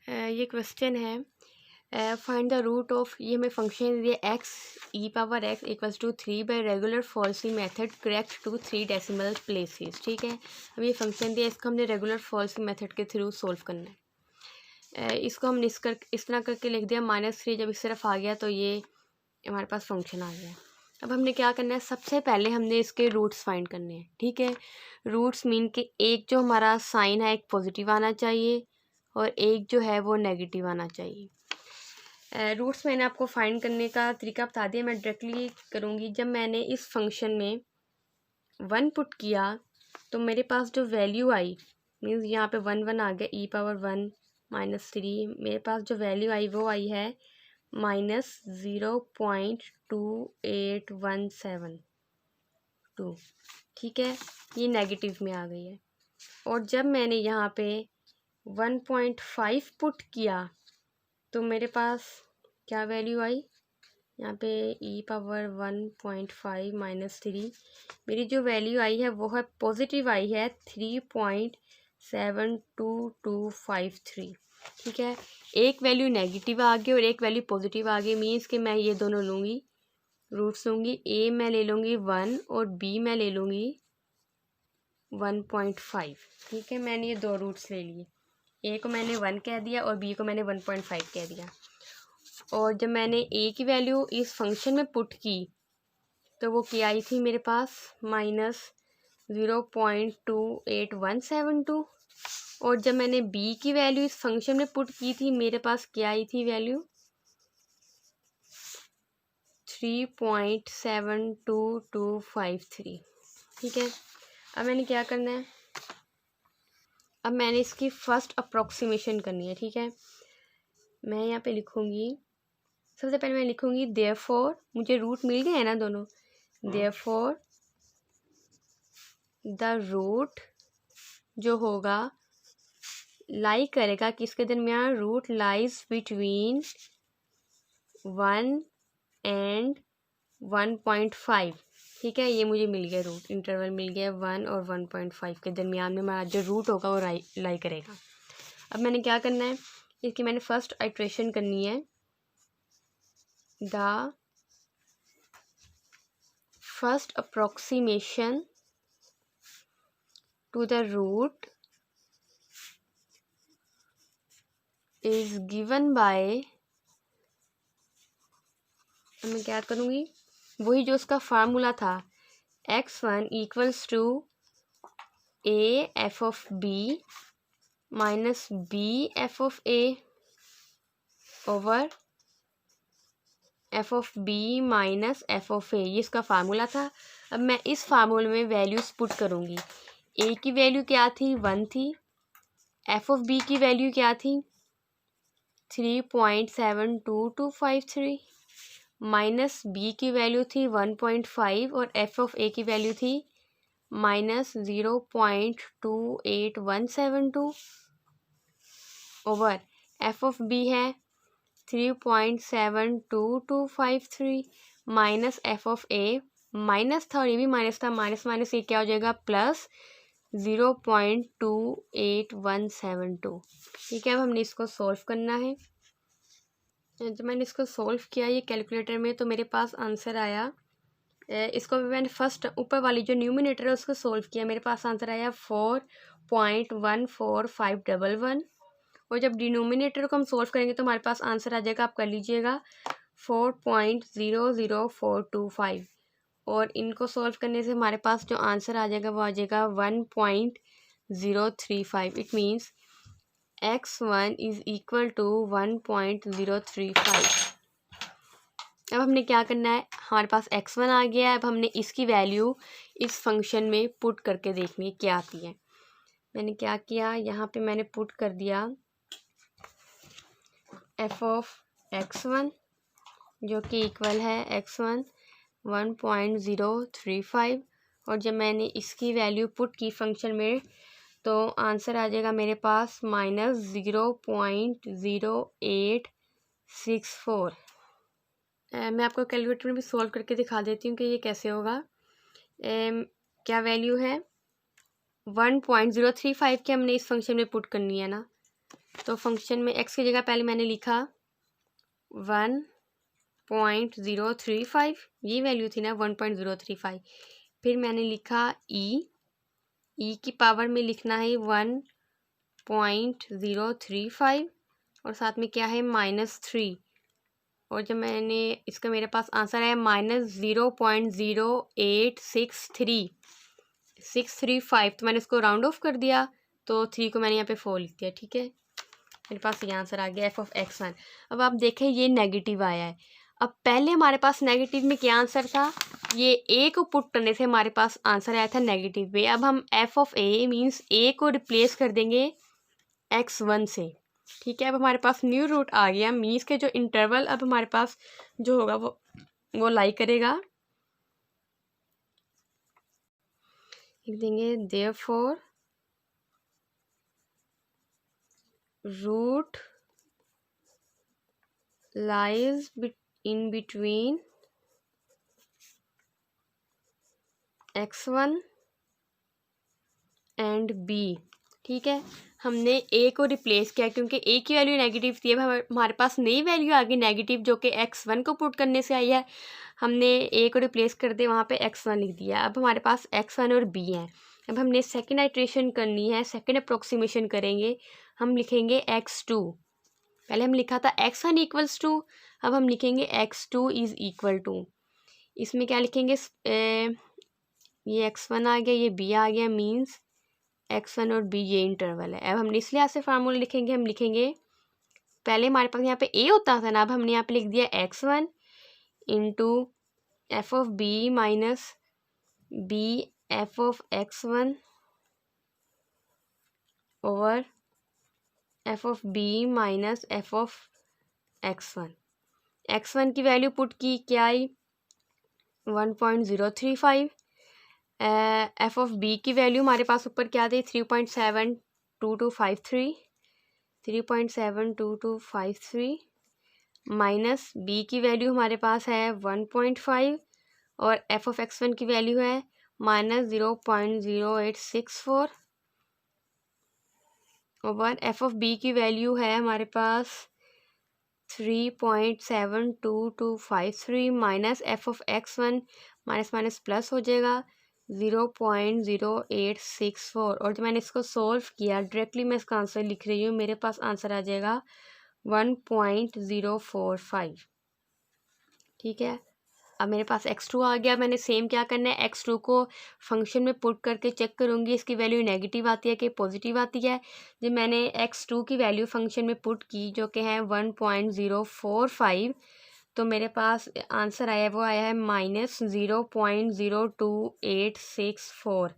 ये क्वेश्चन है, find the root of, ये हमें फंक्शन दिया x e power x equals to 3 by regular falsi method correct to 3 decimal places. ठीक है, अब ये फंक्शन दिया, इसको हमने रेगुलर फॉल्सी मेथड के थ्रू सोल्व करना है। इसको हमने इस तरह करके लिख दिया -3, जब इस तरफ आ गया तो ये हमारे पास फंक्शन आ गया। अब हमने क्या करना है, सबसे पहले हमने इसके रूट्स फाइंड करने हैं। ठीक है, रूट्स मीन कि एक जो हमारा साइन है एक पॉजिटिव आना चाहिए और एक जो है वो नेगेटिव आना चाहिए। रूट्स मैंने आपको फाइंड करने का तरीका बता दिया, मैं डायरेक्टली करूँगी। जब मैंने इस फंक्शन में 1 पुट किया तो मेरे पास जो वैल्यू आई, मीन्स यहाँ पे 1 1 आ गया, ई पावर 1 -3, मेरे पास जो वैल्यू आई वो आई है -0.2817 ठीक है, ये नेगेटिव में आ गई है। और जब मैंने यहाँ पे 1.5 पुट किया तो मेरे पास क्या वैल्यू आई, यहाँ पे ई पावर 1.5 -3, मेरी जो वैल्यू आई है वो है पॉजिटिव आई है 3.72253। ठीक है, एक वैल्यू नेगेटिव आ गई और एक वैल्यू पॉजिटिव आ गई, मीन्स कि मैं ये दोनों लूँगी, रूट्स लूँगी। ए मैं ले लूँगी 1 और बी मैं ले लूँगी 1.5। ठीक है, मैंने ये दो रूट्स ले लिए, ए को मैंने 1 कह दिया और बी को मैंने 1.5 कह दिया। और जब मैंने ए की वैल्यू इस फंक्शन में पुट की तो वो क्या आई थी मेरे पास -0.28172। और जब मैंने बी की वैल्यू इस फंक्शन में पुट की थी मेरे पास क्या आई थी वैल्यू 3.72253। ठीक है, अब मैंने क्या करना है, अब मैंने इसकी फर्स्ट अप्रोक्सीमेशन करनी है। ठीक है, मैं यहाँ पे लिखूँगी, सबसे पहले मैं लिखूँगी देयरफॉर, मुझे रूट मिल गए हैं ना दोनों, देयरफॉर द रूट जो होगा लाई करेगा किसके दरमियान, रूट लाइज बिटवीन 1 एंड 1.5। ठीक है, ये मुझे मिल गया रूट, इंटरवल मिल गया 1 और 1.5 के दरमियान में हमारा जो रूट होगा वो लाई करेगा। अब मैंने क्या करना है, इसकी मैंने फर्स्ट आइट्रेशन करनी है, the first approximation to the root is given by, मैं क्या करूँगी, वही जो उसका फार्मूला था, x1 equals to A F of B minus B F of A over F of B minus F of A, ये इसका फार्मूला था। अब मैं इस फार्मूले में वैल्यूज पुट करूँगी। ए की वैल्यू क्या थी, 1 थी। एफ ऑफ बी की वैल्यू क्या थी, 3.72253, माइनस बी की वैल्यू थी 1.5 और एफ ऑफ ए की वैल्यू थी -0.28172 ओवर एफ ऑफ बी है 3.72253 minus F of A, minus था और ये भी माइनस था, माइनस माइनस ये क्या हो जाएगा प्लस 0.28172। ठीक है, अब हमने इसको सॉल्व करना है। जब मैंने इसको सॉल्व किया ये कैलकुलेटर में तो मेरे पास आंसर आया, इसको भी मैंने फर्स्ट ऊपर वाली जो न्यूमिनेटर है उसको सॉल्व किया, मेरे पास आंसर आया 4.14511। और जब डिनोमिनेटर को हम सॉल्व करेंगे तो हमारे पास आंसर आ जाएगा, आप कर लीजिएगा 4.00425। और इनको सॉल्व करने से हमारे पास जो आंसर आ जाएगा वो आ जाएगा 1.035। It means x1 is equal to 1.035। अब हमने क्या करना है, हमारे पास x1 आ गया है, अब हमने इसकी वैल्यू इस फंक्शन में पुट करके देखनी है क्या आती है। मैंने क्या किया, यहाँ पे मैंने पुट कर दिया f ऑफ x1 जो कि इक्वल है x1 1.035। और जब मैंने इसकी वैल्यू पुट की फंक्शन में तो आंसर आ जाएगा मेरे पास -0.0864। मैं आपको कैलकुलेटर में भी सॉल्व करके दिखा देती हूँ कि ये कैसे होगा। क्या वैल्यू है 1.035 के हमने इस फंक्शन में पुट करनी है ना, तो फंक्शन में x की जगह पहले मैंने लिखा 1.035, ये वैल्यू थी ना 1.035। फिर मैंने लिखा e की पावर में लिखना है 1.035 और साथ में क्या है -3। और जब मैंने इसका मेरे पास आंसर है -0.0863635, तो मैंने इसको राउंड ऑफ कर दिया, तो 3 को मैंने यहाँ पे 4 लिख दिया। ठीक है, मेरे पास ये आंसर आ गया f(x1). अब आप देखें ये नेगेटिव आया है। अब पहले हमारे पास नेगेटिव में क्या आंसर था, ये a को पुट करने से हमारे पास आंसर आया था नेगेटिव में। अब हम f(a) मीन्स a को रिप्लेस कर देंगे x1 से। ठीक है, अब हमारे पास न्यू रूट आ गया, मीन्स के जो इंटरवल अब हमारे पास जो होगा वो लाई करेगा। लिख देंगे therefore root lies in between x1 and b। ठीक है, हमने a को रिप्लेस किया क्योंकि a की वैल्यू नेगेटिव थी। अब हमारे पास नई वैल्यू आ गई नेगेटिव जो कि x1 को पुट करने से आई है। हमने a को रिप्लेस कर दिया, वहाँ पे x1 लिख दिया। अब हमारे पास x1 और b हैं। अब हमने सेकंड आइट्रेशन करनी है, सेकंड अप्रोक्सीमेशन करेंगे। हम लिखेंगे x2। पहले हम लिखा था x1 इक्वल्स टू, अब हम लिखेंगे x2 इज़ इक्वल टू। इसमें क्या लिखेंगे, ये x1 आ गया, ये b आ गया, मीन्स x1 और b ये इंटरवल है। अब हम इस लिहाज से फार्मूला लिखेंगे, हम लिखेंगे पहले हमारे पास यहाँ पे a होता था ना, अब हमने यहाँ पे लिख दिया x1 into F of b minus b f of x1 over F of b minus F of x1। x1 की वैल्यू पुट की, क्या आई 1.035। एफ ऑफ बी की वैल्यू हमारे पास ऊपर क्या थी 3.72253 माइनस बी की वैल्यू हमारे पास है 1.5 और एफ ऑफ x1 की वैल्यू है -0.0864 ओवर एफ ऑफ बी की वैल्यू है हमारे पास 3.72253 minus F of x1, minus minus plus हो जाएगा 0.0864। और जब मैंने इसको सॉल्व किया डायरेक्टली मैं इसका आंसर लिख रही हूँ, मेरे पास आंसर आ जाएगा 1.045। ठीक है, अब मेरे पास x2 आ गया। मैंने सेम क्या करना है, x2 को फंक्शन में पुट करके चेक करूँगी इसकी वैल्यू नेगेटिव आती है कि पॉजिटिव आती है। जब मैंने x2 की वैल्यू फंक्शन में पुट की जो कि है 1.045, तो मेरे पास आंसर आया वो आया है -0.02864।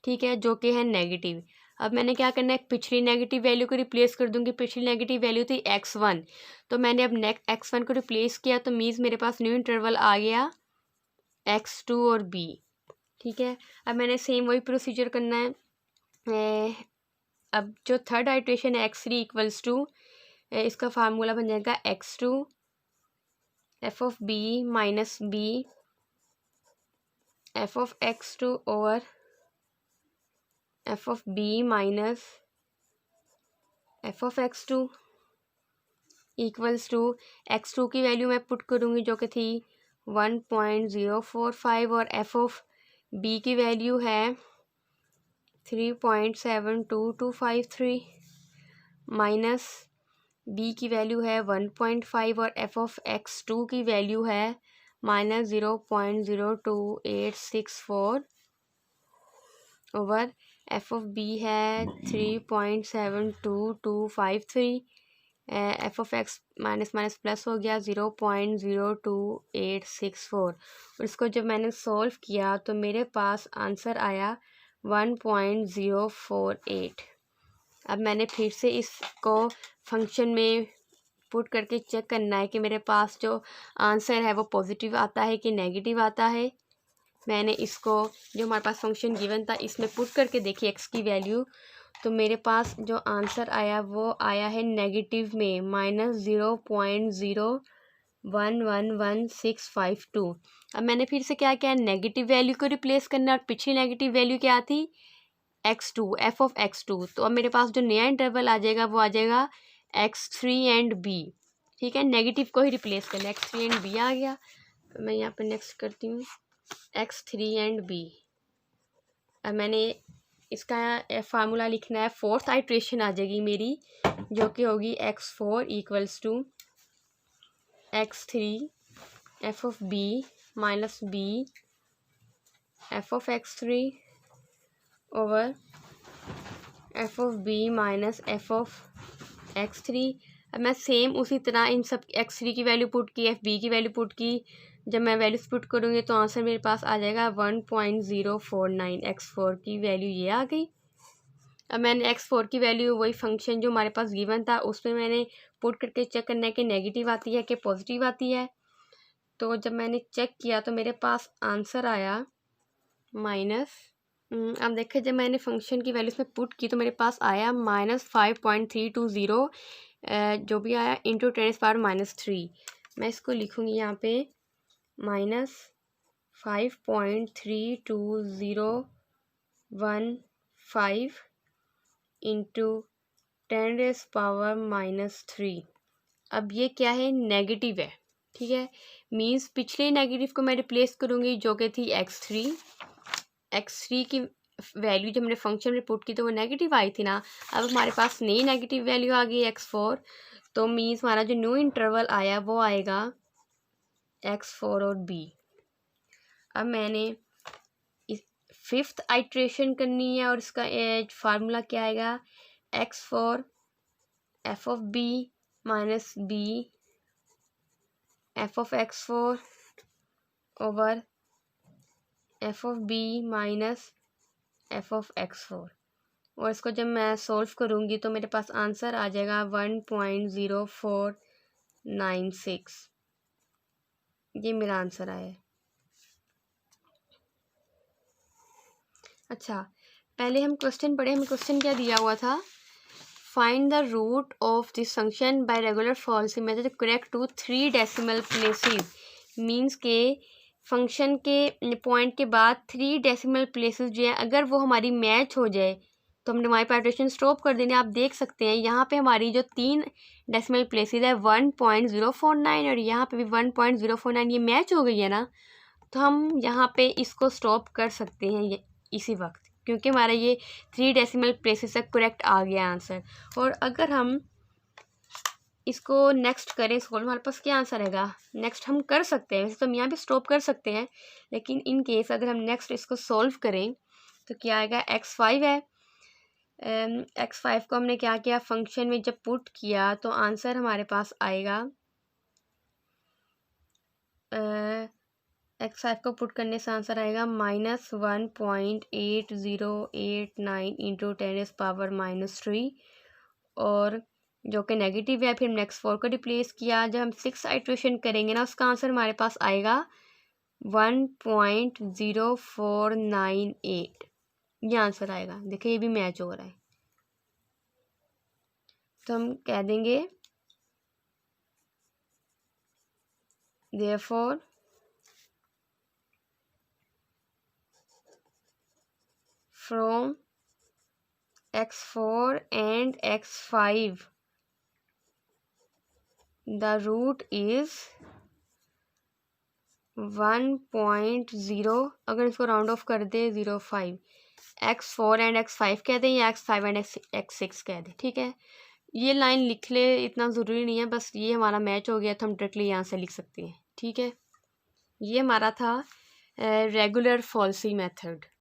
ठीक है, जो कि है नेगेटिव। अब मैंने क्या करना है, पिछली नेगेटिव वैल्यू को रिप्लेस कर दूंगी। पिछली नेगेटिव वैल्यू थी x1, तो मैंने अब x1 को रिप्लेस किया, तो मीन्स मेरे पास न्यू इंटरवल आ गया x2 और b। ठीक है, अब मैंने सेम वही प्रोसीजर करना है। अब जो थर्ड आइट्रेशन है x3 इक्वल्स टू, इसका फार्मूला बन जाएगा x2 f of b minus b f of x2 over F of b minus F of x2 equals to x2 की वैल्यू मैं पुट करूँगी जो कि थी 1.045 और एफ ऑफ b की वैल्यू है 3.72253 माइनस b की वैल्यू है 1.5 और एफ ऑफ x2 की वैल्यू है -0.02864 ओवर एफ ऑफ b है 3.72253, F of x minus minus plus हो गया 0.02864। और इसको जब मैंने सॉल्व किया तो मेरे पास आंसर आया 1.048। अब मैंने फिर से इसको फंक्शन में पुट करके चेक करना है कि मेरे पास जो आंसर है वो पॉजिटिव आता है कि नेगेटिव आता है। मैंने इसको जो हमारे पास फंक्शन गिवन था इसमें पुट करके देखी एक्स की वैल्यू, तो मेरे पास जो आंसर आया वो आया है नेगेटिव में -0.01111652। अब मैंने फिर से क्या किया, नेगेटिव वैल्यू को रिप्लेस करना, और पिछली नेगेटिव वैल्यू क्या थी x2 f ऑफ x2, तो अब मेरे पास जो नया इंटरवल आ जाएगा वो आ जाएगा x3 एंड b। ठीक है, नेगेटिव को ही रिप्लेस कर लिया, x3 एंड b आ गया। तो मैं यहाँ पे नेक्स्ट करती हूँ x3 एंड b। अब मैंने इसका फार्मूला लिखना है, फोर्थ आइट्रेशन आ जाएगी मेरी, जो कि होगी x4 equals to x3 f of b minus b f of x3 over f of b minus f of x3। अब मैं सेम उसी तरह इन सब x3 की वैल्यू पुट की, f b की वैल्यू पुट की। जब मैं वैल्यूज पुट करूँगी तो आंसर मेरे पास आ जाएगा 1.049। x4 की वैल्यू ये आ गई। अब मैंने x4 की वैल्यू वही फंक्शन जो हमारे पास गिवन था उसमें मैंने पुट करके चेक करना है कि नेगेटिव आती है कि पॉजिटिव आती है। तो जब मैंने चेक किया तो मेरे पास आंसर आया माइनस, अब देखें जब मैंने फंक्शन की वैल्यूज में पुट की तो मेरे पास आया -5.320 जो भी आया इंटू 10⁻³ मैं इसको लिखूँगी यहाँ पे -5.32015 इंटू 10⁻³ अब ये क्या है, नेगेटिव है। ठीक है, मीन्स पिछले नेगेटिव को मैं रिप्लेस करूँगी जो कि थी x3 की वैल्यू जब हमने फंक्शन में पुट की तो वो नेगेटिव आई थी ना। अब हमारे पास नई नेगेटिव वैल्यू आ गई x4, तो मीन्स हमारा जो न्यू इंटरवल आया वो आएगा x4 और b। अब मैंने फिफ्थ आइट्रेशन करनी है और इसका फार्मूला क्या आएगा, x4 f of b minus b f of x4 over f of b minus f of x4। और इसको जब मैं सॉल्व करूँगी तो मेरे पास आंसर आ जाएगा 1.0496। ये मेरा आंसर आया। अच्छा, पहले हम क्वेश्चन पढ़े। हमें क्वेश्चन क्या दिया हुआ था, find the root of this function by regular falsi method correct to 3 decimal places. Means के फंक्शन के पॉइंट के बाद 3 डेसिमल प्लेसेस जो है अगर वो हमारी मैच हो जाए तो हमने हमारी पाइट्रेशन स्टॉप कर देनी। आप देख सकते हैं यहाँ पे हमारी जो 3 डेसिमल प्लेसेस है 1.049 और यहाँ पे भी 1.049 ये मैच हो गई है ना, तो हम यहाँ पे इसको स्टॉप कर सकते हैं इसी वक्त, क्योंकि हमारा ये 3 डेसिमल प्लेसेस तक करेक्ट आ गया आंसर। और अगर हम इसको नेक्स्ट करें स्कूल, हमारे पास क्या आंसर रहेगा, नेक्स्ट हम कर सकते हैं। वैसे तो हम यहाँ भी स्टॉप कर सकते हैं, लेकिन इन केस अगर हम नेक्स्ट इसको सॉल्व करें तो क्या आएगा, x5 है। x5 को हमने क्या किया, फंक्शन में जब पुट किया तो आंसर हमारे पास आएगा, x5 को पुट करने से आंसर आएगा -1.8089 इंटू 10⁻³ और जो कि नेगेटिव है। फिर नेक्स्ट 4 को रिप्लेस किया, जब हम 6 आइट्रेशन करेंगे ना उसका आंसर हमारे पास आएगा 1.0498। ये आंसर आएगा। देखिए ये भी मैच हो रहा है, तो हम कह देंगे therefore from x4 and x5 the root is 1.0, अगर इसको राउंड ऑफ कर दे 0.5, x4 एंड x5 कह दें या x5 एंड x6 कह दें। ठीक है, ये लाइन लिख ले, इतना ज़रूरी नहीं है, बस ये हमारा मैच हो गया तो हम डायरेक्टली यहाँ से लिख सकते हैं। ठीक है, ये हमारा था रेगुलर फॉल्सी मेथड।